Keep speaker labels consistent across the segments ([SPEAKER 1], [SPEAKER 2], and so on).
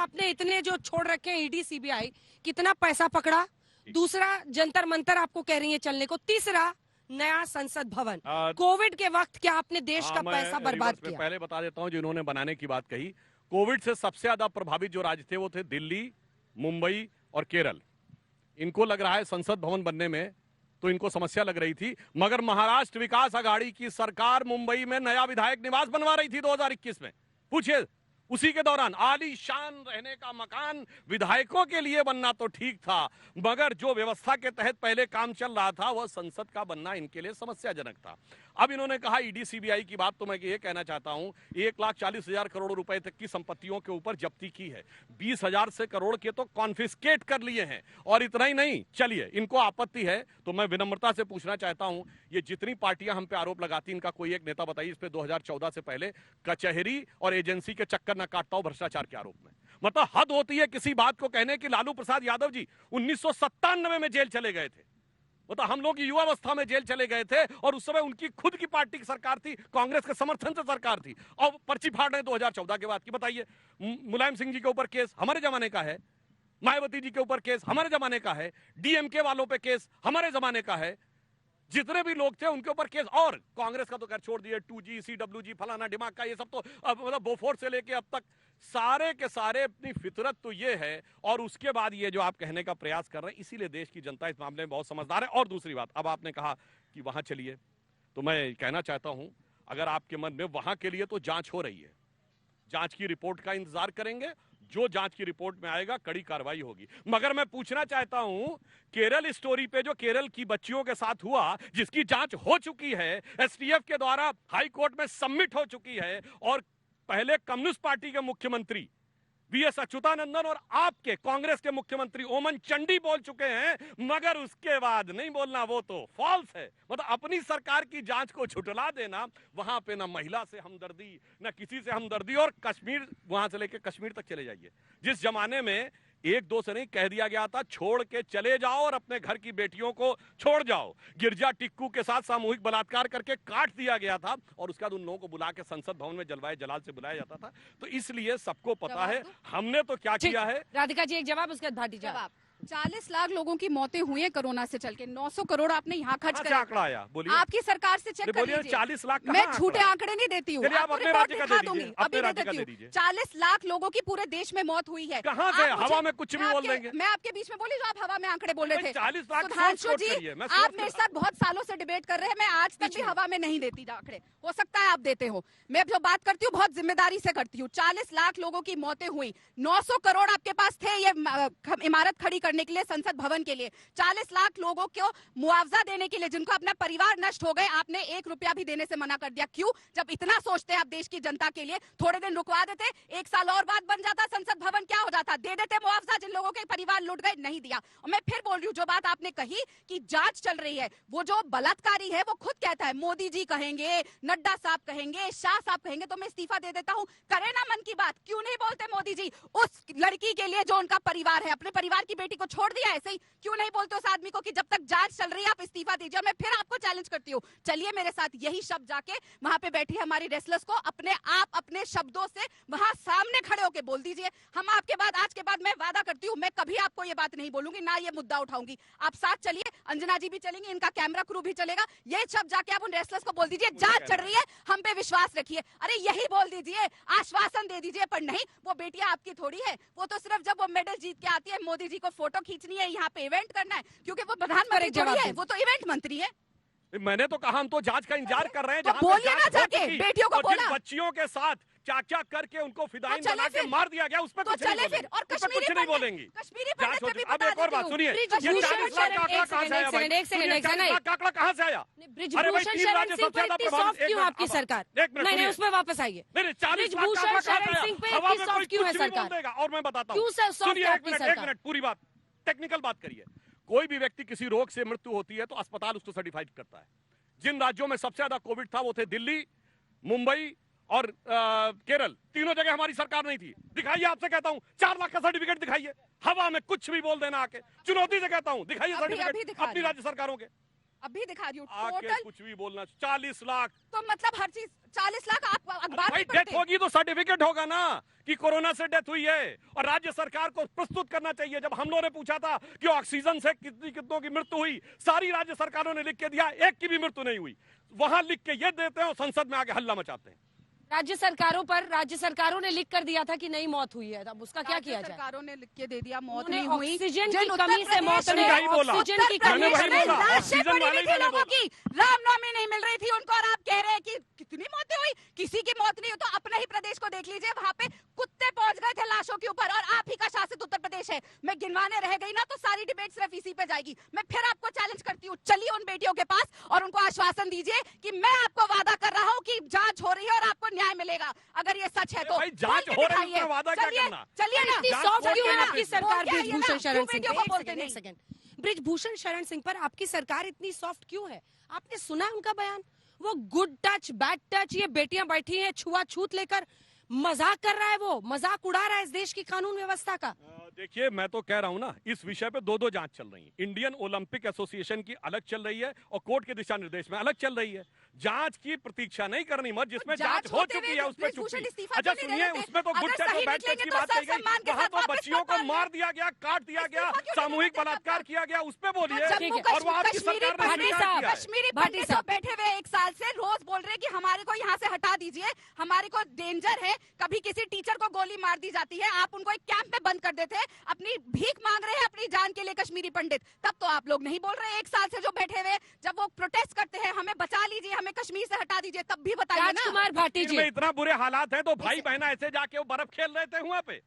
[SPEAKER 1] आपने इतने जो छोड़ रखे हैं ईडी सीबीआई, कितना पैसा पकड़ा? दूसरा, जंतर मंतर आपको कह रही है चलने को। तीसरा, नया संसद भवन। कोविड के वक्त क्या आपने देश का पैसा बर्बाद किया?
[SPEAKER 2] पहले बता देता हूं, जिन्होंने बनाने की बात कही, कोविड से सबसे ज्यादा प्रभावित जो राज्य थे वो थे दिल्ली, मुंबई और केरल। इनको लग रहा है संसद भवन बनने में तो इनको समस्या लग रही थी, मगर महाराष्ट्र विकास आघाड़ी की सरकार मुंबई में नया विधायक निवास बनवा रही थी 2021 में। पूछिए, उसी के दौरान आलीशान रहने का मकान विधायकों के लिए बनना तो ठीक था, मगर जो व्यवस्था के तहत पहले काम चल रहा था वह संसद का बनना इनके लिए समस्याजनक था। अब इन्होंने कहा ईडी सीबीआई की बात, तो मैं ये कहना चाहता हूं, 1,40,000 करोड़ रुपए तक की संपत्तियों के ऊपर जब्ती की है, 20,000 से करोड़ के तो कॉन्फिस्केट कर लिए हैं। और इतना ही नहीं, चलिए इनको आपत्ति है तो मैं विनम्रता से पूछना चाहता हूं, ये जितनी पार्टियां हम पे आरोप लगाती, इनका कोई एक नेता बताइए इस पे 2014 से पहले कचहरी और एजेंसी के चक्कर न काटता हूं भ्रष्टाचार के आरोप में। मतलब हद होती है किसी बात को कहने की। लालू प्रसाद यादव जी 1997 में जेल चले गए थे, मतलब हम लोग युवावस्था में जेल चले गए थे, और उस समय उनकी खुद की पार्टी की सरकार थी, कांग्रेस के समर्थन से सरकार थी, और पर्ची फाड़ रहे 2014 के बाद की। बताइए, मुलायम सिंह जी के ऊपर केस हमारे जमाने का है, मायावती जी के ऊपर केस हमारे जमाने का है, डीएमके वालों पे केस हमारे जमाने का है, जितने भी लोग थे उनके ऊपर केस। और कांग्रेस का तो खैर छोड़ दिए, 2G CWG फलाना दिमाग का, ये सब तो मतलब बोफोर्स से लेके अब तक सारे के सारे अपनी फितरत तो ये है। और उसके बाद ये जो आप कहने का प्रयास कर रहे हैं, इसीलिए देश की जनता इस मामले में बहुत समझदार है। और दूसरी बात, अब आपने कहा कि वहां चलिए, तो मैं कहना चाहता हूं, अगर आपके मन में वहां के लिए तो जांच हो रही है, जांच की रिपोर्ट का इंतजार करेंगे, जो जांच की रिपोर्ट में आएगा कड़ी कार्रवाई होगी। मगर मैं पूछना चाहता हूं, केरल स्टोरी पे जो केरल की बच्चियों के साथ हुआ, जिसकी जांच हो चुकी है, एसटीएफ के द्वारा हाई कोर्ट में सबमिट हो चुकी है, और पहले कम्युनिस्ट पार्टी के मुख्यमंत्री वीएस अच्युतानंदन और आपके कांग्रेस के मुख्यमंत्री ओमन चांडी बोल चुके हैं, मगर उसके बाद नहीं बोलना, वो तो फॉल्स है। मतलब अपनी सरकार की जांच को झुठला देना, वहां पे ना महिला से हमदर्दी, ना किसी से हमदर्दी। और कश्मीर, वहां से लेकर कश्मीर तक चले जाइए, जिस जमाने में एक दो से नहीं कह दिया गया था छोड़ के चले जाओ और अपने घर की बेटियों को छोड़ जाओ, गिरजा टिक्कू के साथ सामूहिक बलात्कार करके काट दिया गया था, और उसके बाद उन लोगों को बुला के संसद भवन में जलवाए जलाल से बुलाया जाता था। तो इसलिए सबको पता है हमने तो क्या किया है।
[SPEAKER 1] राधिका जी एक जवाब, उसके बाद भाटी जवाब।
[SPEAKER 3] 40 लाख लोगों की मौतें हुई है कोरोना से चल के, 900 करोड़ आपने यहाँ खर्च कर
[SPEAKER 2] आंकड़ा आया, बोलिए
[SPEAKER 3] आपकी सरकार से चेक कर लीजिए।
[SPEAKER 2] 40 लाख
[SPEAKER 3] मैं झूठे आंकड़े नहीं देती हूँ, आपको रिपोर्ट दिखा दूंगी, अभी दे देती हूँ। 40 लाख लोगों की पूरे देश में मौत हुई है।
[SPEAKER 2] कहाँ से हवा में कुछ भी बोल देंगे?
[SPEAKER 3] मैं आपके बीच में बोली जो आप हवा में आंकड़े बोल रहे थे।
[SPEAKER 2] 40 लाख
[SPEAKER 3] सुधांशु जी, आप मेरे साथ बहुत सालों से डिबेट कर रहे हैं, मैं आज तक भी हवा में नहीं देती आंकड़े, हो सकता है आप देते हो। मैं जो बात करती हूँ बहुत जिम्मेदारी से करती हूँ। 40 लाख लोगों की मौतें हुई, 900 करोड़ आपके पास थे ये इमारत खड़ी करने के लिए, संसद भवन के लिए। 40 लाख लोगों को मुआवजा देने के लिए, जिनको अपना परिवार नष्ट हो गए, आपने 1 रुपया भी देने से मना कर दिया। क्यों? जब इतना सोचते हैं आप देश की जनता के लिए, थोड़े दिन रुकवा देते, 1 साल और बाद बन जाता संसद भवन, क्या हो जाता? दे देते मुआवजा जिन लोगों के परिवार लुट गए, नहीं दिया। और मैं फिर बोल रही हूँ, जो बात आपने कही कि जांच चल रही है, वो जो बलात्कारी है वो खुद कहता है, मोदी जी कहेंगे, नड्डा साहब कहेंगे, शाह साहब कहेंगे तो मैं इस्तीफा दे देता हूँ। करे ना मन की बात, क्यों नहीं बोलते मोदी जी उस लड़की के लिए जो उनका परिवार है, अपने परिवार की बेटी को छोड़ दिया, ऐसे ही क्यों नहीं बोलते उस आदमी को कि जब तक जांच चल रही है आप इस्तीफा दीजिए। मैं फिर आपको चैलेंज करती हूँ, चलिए मेरे साथ यही शब्द जाके वहां पे बैठी हमारी रेसलर्स को अपने आप अपने शब्दों से वहां सामने खड़े होके बोल दीजिए। हम आपके बाद, आज के बाद मैं वादा करती हूँ, मैं कभी आपको ये बात नहीं बोलूंगी, ना ये मुद्दा उठाऊंगी। आप साथ चलिए, अंजना जी भी चलेंगी, इनका कैमरा क्रू भी चलेगा। ये शब्द जाके आप उन रेसलर्स को बोल दीजिए, जांच चल रही है, हम पे विश्वास रखिए। अरे यही बोल दीजिए, आश्वासन दे दीजिए। पर नहीं, वो बेटियां आपकी थोड़ी है, वो तो सिर्फ जब वो मेडल जीत के आती है, मोदी जी को फोटो खींचनी है, यहाँ पे इवेंट करना है, क्योंकि वो प्रधानमंत्री थोड़ी है, वो तो इवेंट मंत्री है।
[SPEAKER 2] मैंने तो कहा हम तो जांच का इंतजार कर रहे हैं।
[SPEAKER 3] तो बोलिए ना जाके, बेटियों को बोला,
[SPEAKER 2] बच्चियों के साथ क्या क्या करके उनको फिदाइन बना के मार दिया गया, उसमें
[SPEAKER 3] तो चले फिर। और कश्मीरी
[SPEAKER 2] नहीं बोलेंगे,
[SPEAKER 3] कश्मीरी पंडित पे भी
[SPEAKER 2] अब एक और बात सुनिए, ये 40 लाख का आंकड़ा कहां से आया भाई?
[SPEAKER 1] 1 सेकंड
[SPEAKER 2] का आंकड़ा कहां से आया?
[SPEAKER 1] अरे भाई 3 राज्य सबसे ज्यादा प्रभावित क्यों आपकी सरकार? नहीं, उसमें वापस आइए।
[SPEAKER 2] 40 लाख का आंकड़ा सिंह पे हवा में कोई क्यों है सरकार? और मैं बताता हूं, सुनिए एक मिनट, पूरी बात टेक्निकल बात करिए। कोई भी व्यक्ति किसी रोग से मृत्यु होती है तो अस्पताल उसको सर्टिफाइड करता है। जिन राज्यों में सबसे ज्यादा कोविड था वो थे दिल्ली, मुंबई और केरल। तीनों जगह हमारी सरकार नहीं थी। दिखाइए, आपसे कहता हूं, 4 लाख का सर्टिफिकेट दिखाइए। हवा में कुछ भी बोल देना आके, चुनौती से कहता हूं, दिखाइए सर्टिफिकेट अपनी राज्य सरकारों के।
[SPEAKER 3] अभी दिखा रही हूँ
[SPEAKER 2] आके
[SPEAKER 3] टोटल।
[SPEAKER 2] कुछ भी बोलना, 40 लाख
[SPEAKER 3] तो मतलब हर चीज 40 लाख आप अखबार
[SPEAKER 2] भाई
[SPEAKER 3] में
[SPEAKER 2] डेथ
[SPEAKER 3] पढ़ते
[SPEAKER 2] होगी तो सर्टिफिकेट होगा ना कि कोरोना से डेथ हुई है, और राज्य सरकार को प्रस्तुत करना चाहिए। जब हम लोगों ने पूछा था कि ऑक्सीजन से कितनों की मृत्यु हुई, सारी राज्य सरकारों ने लिख के दिया, एक की भी मृत्यु नहीं हुई। वहां लिख के ये देते हैं और संसद में आके हल्ला मचाते हैं।
[SPEAKER 1] राज्य सरकारों ने लिख कर दिया था कि नहीं मौत हुई है, अब उसका क्या किया जाए?
[SPEAKER 3] सरकारों ने लिख के दे दिया मौत
[SPEAKER 1] उन्हें
[SPEAKER 3] नहीं हुई।
[SPEAKER 1] ऑक्सीजन
[SPEAKER 3] जिन
[SPEAKER 1] की
[SPEAKER 3] उत्तर
[SPEAKER 1] कमी से मौत
[SPEAKER 3] प्रदेश
[SPEAKER 1] नहीं,
[SPEAKER 3] में
[SPEAKER 2] बोला।
[SPEAKER 1] ऑक्सीजन की
[SPEAKER 3] उत्तर
[SPEAKER 1] कमी
[SPEAKER 2] मैंने
[SPEAKER 1] से
[SPEAKER 2] वही बोला,
[SPEAKER 3] लाशें
[SPEAKER 2] ऑक्सीजन
[SPEAKER 3] पड़ी
[SPEAKER 2] वाले
[SPEAKER 3] हुई
[SPEAKER 2] ही
[SPEAKER 3] थी
[SPEAKER 2] मैंने
[SPEAKER 3] लोगों
[SPEAKER 2] बोला।
[SPEAKER 3] की, रामनवमी नहीं मिल रही थी उनको, और आप कह रहे हैं कि कितनी मौतें हुई, किसी की मौत नहीं हुई। तो अपने ही प्रदेश को देख लीजिए, वहां पे कुत्ते पहुंच गए थे लाशों के ऊपर, और आप ही का शासित उत्तर प्रदेश है। मैं गिनवाने रह गई ना तो सारी डिबेट सिर्फ इसी पे जाएगी। मैं फिर आपको चैलेंज करती हूँ, चलिए उन बेटियों के पास और उनको आश्वासन दीजिए कि मैं आपको वादा कर रहा हूँ कि जांच हो रही है और आपको न्याय मिलेगा। अगर ये सच है तो
[SPEAKER 2] भाई जांच हो रही है, वादा क्या
[SPEAKER 3] चलिए
[SPEAKER 2] करना?
[SPEAKER 3] चलिए ना,
[SPEAKER 1] इतनी
[SPEAKER 2] जांच
[SPEAKER 1] सॉफ्ट
[SPEAKER 2] कोर्ट
[SPEAKER 1] क्यों है
[SPEAKER 2] में
[SPEAKER 1] आपकी
[SPEAKER 2] ना।
[SPEAKER 1] सरकार?
[SPEAKER 3] वो क्या है ना,
[SPEAKER 1] बृजभूषण शरण
[SPEAKER 3] क्यों
[SPEAKER 1] सिंह,
[SPEAKER 3] बेटियों को
[SPEAKER 1] एक
[SPEAKER 3] बोलते
[SPEAKER 1] सेकंड,
[SPEAKER 3] नहीं?
[SPEAKER 1] एक सेकंड। बृजभूषण शरण सिंह पर आपकी सरकार इतनी सॉफ्ट क्यों है? आपने सुना उनका बयान? वो गुड टच बैड टच, ये बेटियां बैठी हैं छुआछूत लेकर, मजाक कर रहा है, वो मजाक उड़ा रहा है इस देश की कानून व्यवस्था का।
[SPEAKER 2] देखिए, मैं तो कह रहा हूं ना, इस विषय पे दो जांच चल रही है। इंडियन ओलंपिक एसोसिएशन की अलग चल रही है और कोर्ट के दिशा निर्देश में अलग चल रही है। जांच की प्रतीक्षा नहीं करनी मत, जिसमें जांच हो चुकी है उस पर चुप्पी। अच्छा सुनिए, उसमें तो गुड टच और बैड टच की बात कही गई, वहां तो बच्चियों को मार दिया गया, काट दिया गया, सामूहिक बलात्कार किया गया, उस पर बोलिए।
[SPEAKER 1] ठीक है।
[SPEAKER 2] और वो आपकी सरकार ने
[SPEAKER 1] भाटी
[SPEAKER 2] स्वीकार
[SPEAKER 1] साहब,
[SPEAKER 2] किया है।
[SPEAKER 3] कश्मीरी
[SPEAKER 1] भाटी
[SPEAKER 3] पंडित
[SPEAKER 1] साहब।
[SPEAKER 3] जो बैठे हुए 1 साल से रोज बोल रहे हैं कि हमारे को यहाँ से हटा दीजिए, हमारे को डेंजर है, कभी किसी टीचर को गोली मार दी जाती है, आप उनको एक कैंप में बंद कर देते हैं, अपनी भीख मांग रहे हैं अपनी जान के लिए कश्मीरी पंडित। तब तो आप लोग नहीं बोल रहे हैं। 1 साल से जो बैठे हुए, जब वो प्रोटेस्ट करते हैं हमें बचा लीजिए, हमें कश्मीर से हटा दीजिए, तब भी बताइए ना।
[SPEAKER 1] राजकुमार भाटी जी,
[SPEAKER 2] में इतना बुरे हालात हैं तो भाई बहना ऐसे जाके वो बर्फ खेल रहे थे वहां पे,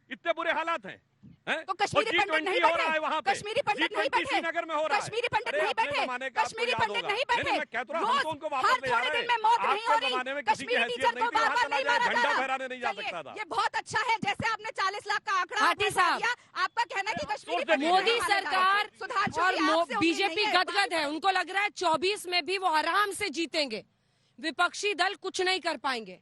[SPEAKER 2] इतने बुरे हालात हैं।
[SPEAKER 3] तो कश्मीरी पंडित नहीं
[SPEAKER 2] हो रहा है वहां
[SPEAKER 3] बैठे,
[SPEAKER 2] पे,
[SPEAKER 3] कश्मीरी पंडित नहीं
[SPEAKER 2] G20
[SPEAKER 3] बैठे,
[SPEAKER 2] श्रीनगर में हो रहा है।
[SPEAKER 3] कश्मीरी पंडित
[SPEAKER 2] अरे
[SPEAKER 3] नहीं
[SPEAKER 2] अपने
[SPEAKER 3] बैठे,
[SPEAKER 2] जमाने का आपको
[SPEAKER 3] कश्मीरी
[SPEAKER 2] याद
[SPEAKER 3] पंडित
[SPEAKER 2] होगा।
[SPEAKER 3] नहीं
[SPEAKER 2] नहीं,
[SPEAKER 3] बैठे।
[SPEAKER 2] मैं कह तो रहा हूं, हम तो उनको वापस
[SPEAKER 3] हर
[SPEAKER 2] ले जा
[SPEAKER 3] थोड़े
[SPEAKER 2] रहे
[SPEAKER 3] दिन
[SPEAKER 2] हैं।
[SPEAKER 3] में मौत नहीं
[SPEAKER 2] आपके
[SPEAKER 3] हो रही,
[SPEAKER 2] जमाने में किसी की
[SPEAKER 3] कश्मीरी
[SPEAKER 2] हैसियत
[SPEAKER 3] टीचर
[SPEAKER 2] नहीं
[SPEAKER 3] को
[SPEAKER 2] थी, वहां
[SPEAKER 3] बार-बार
[SPEAKER 2] चला
[SPEAKER 3] नहीं
[SPEAKER 2] जाए,
[SPEAKER 3] मारा जा
[SPEAKER 2] झंडा
[SPEAKER 3] रहा।
[SPEAKER 2] फहराने नहीं जा
[SPEAKER 3] चलिए,
[SPEAKER 2] सकता था।
[SPEAKER 3] ये बहुत अच्छा है, जैसे आपने 40 लाख का आंकड़ा
[SPEAKER 1] भाटी
[SPEAKER 3] बता
[SPEAKER 1] साहब।
[SPEAKER 3] दिया, आपका कहना है कि कश्मीरी
[SPEAKER 2] सोच
[SPEAKER 3] पंडित
[SPEAKER 1] मोदी
[SPEAKER 3] नहीं मारा
[SPEAKER 1] सरकार
[SPEAKER 3] जाए। सुधांशु
[SPEAKER 1] और
[SPEAKER 3] जी, आपसे उम्मीद
[SPEAKER 1] बीजेपी
[SPEAKER 3] नहीं है।
[SPEAKER 1] गदगद है, उनको लग रहा है 24 में भी वो आराम से जीतेंगे, विपक्षी दल कुछ नहीं कर पाएंगे।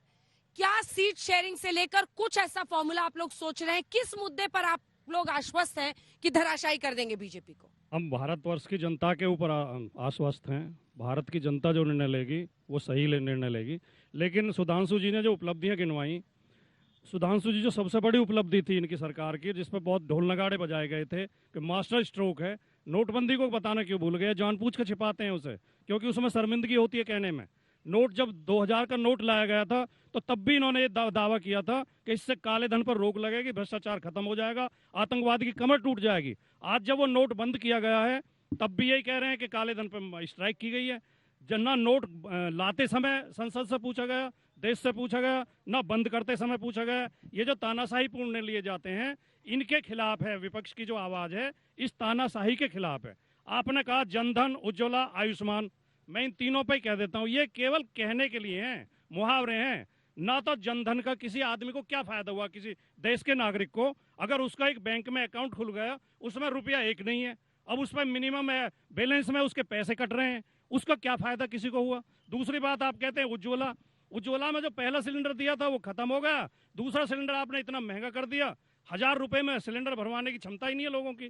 [SPEAKER 1] क्या सीट शेयरिंग से लेकर कुछ ऐसा फॉर्मूला आप लोग सोच रहे हैं? किस मुद्दे पर आप लोग आश्वस्त हैं कि धराशायी कर देंगे बीजेपी को?
[SPEAKER 4] हम भारतवर्ष की जनता के ऊपर आश्वस्त हैं। भारत की जनता जो निर्णय लेगी वो सही निर्णय लेगी। लेकिन सुधांशु जी ने जो उपलब्धियां गिनवाई, सुधांशु जी जो सबसे बड़ी उपलब्धि थी इनकी सरकार की, जिस पर बहुत ढोल नगाड़े बजाए गए थे कि मास्टर स्ट्रोक है, नोटबंदी को बताना क्यों भूल गए? जानबूझ के छिपाते हैं उसे, क्योंकि उसमें शर्मिंदगी होती है कहने में। नोट जब 2000 का नोट लाया गया था तो तब भी इन्होंने ये दावा किया था कि इससे काले धन पर रोक लगेगी, भ्रष्टाचार खत्म हो जाएगा, आतंकवाद की कमर टूट जाएगी। आज जब वो नोट बंद किया गया है तब भी यही कह रहे हैं कि काले धन पर स्ट्राइक की गई है। ना नोट लाते समय संसद से पूछा गया, देश से पूछा गया, ना बंद करते समय पूछा गया। ये जो तानाशाही पूर्ण निर्णय लिए जाते हैं, इनके खिलाफ है विपक्ष की जो आवाज है, इस तानाशाही के खिलाफ है। आपने कहा जनधन, उज्ज्वला, आयुष्मान, मैं इन तीनों पे कह देता हूं, ये केवल कहने के लिए हैं, मुहावरे हैं। ना तो जनधन का किसी आदमी को क्या फायदा हुआ, किसी देश के नागरिक को, अगर उसका एक बैंक में अकाउंट खुल गया, उसमें रुपया एक नहीं है, अब उस पर मिनिमम बैलेंस में उसके पैसे कट रहे हैं, उसका क्या फायदा किसी को हुआ? दूसरी बात आप कहते हैं उज्ज्वला, उज्ज्वला में जो पहला सिलेंडर दिया था वो खत्म हो गया, दूसरा सिलेंडर आपने इतना महंगा कर दिया, 1000 रुपए में सिलेंडर भरवाने की क्षमता ही नहीं है लोगों की।